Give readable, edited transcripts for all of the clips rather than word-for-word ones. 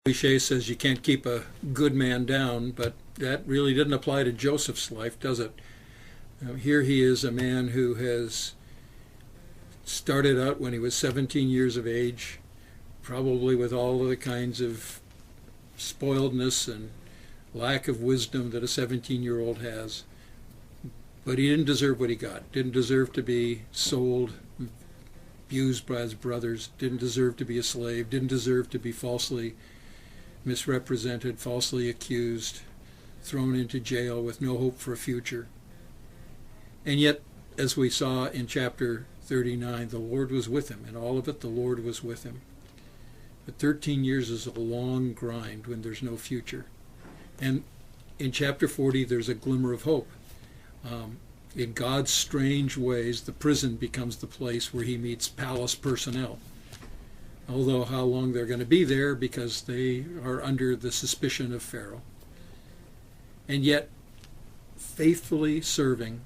Cliche says you can't keep a good man down, but that really didn't apply to Joseph's life, does it? Here he is, a man who has started out when he was 17 years of age, probably with all of the kinds of spoiledness and lack of wisdom that a 17-year-old has. But he didn't deserve what he got. Didn't deserve to be sold, abused by his brothers. Didn't deserve to be a slave. Didn't deserve to be falsely misrepresented, falsely accused, thrown into jail with no hope for a future. And yet, as we saw in chapter 39, the Lord was with him. In all of it, the Lord was with him. But 13 years is a long grind when there's no future. And in chapter 40, there's a glimmer of hope. In God's strange ways, the prison becomes the place where he meets palace personnel. Although how long they're going to be there, because they are under the suspicion of Pharaoh. And yet, faithfully serving,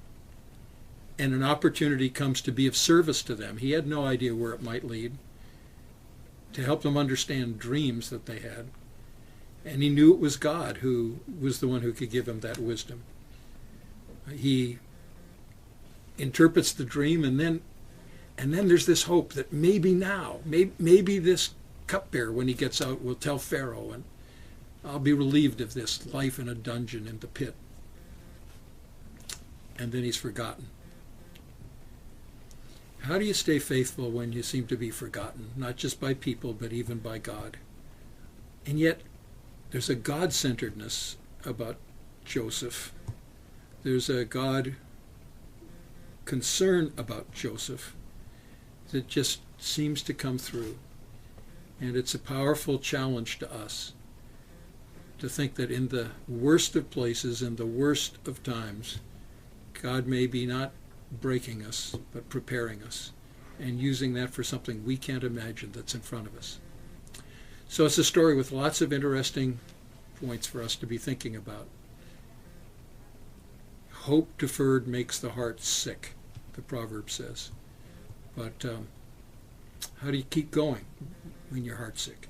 and an opportunity comes to be of service to them. He had no idea where it might lead, to help them understand dreams that they had. And he knew it was God who was the one who could give him that wisdom. He interprets the dream, and then there's this hope that maybe now, maybe this cupbearer, when he gets out, will tell Pharaoh, and I'll be relieved of this life in a dungeon in the pit. And then he's forgotten. How do you stay faithful when you seem to be forgotten, not just by people, but even by God? And yet, there's a God-centeredness about Joseph. There's a God concern about Joseph that just seems to come through. And it's a powerful challenge to us to think that in the worst of places, in the worst of times, God may be not breaking us, but preparing us and using that for something we can't imagine that's in front of us. So it's a story with lots of interesting points for us to be thinking about. Hope deferred makes the heart sick, the proverb says. But how do you keep going when your heart's sick?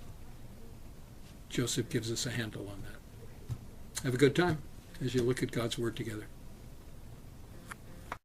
Joseph gives us a handle on that. Have a good time as you look at God's Word together.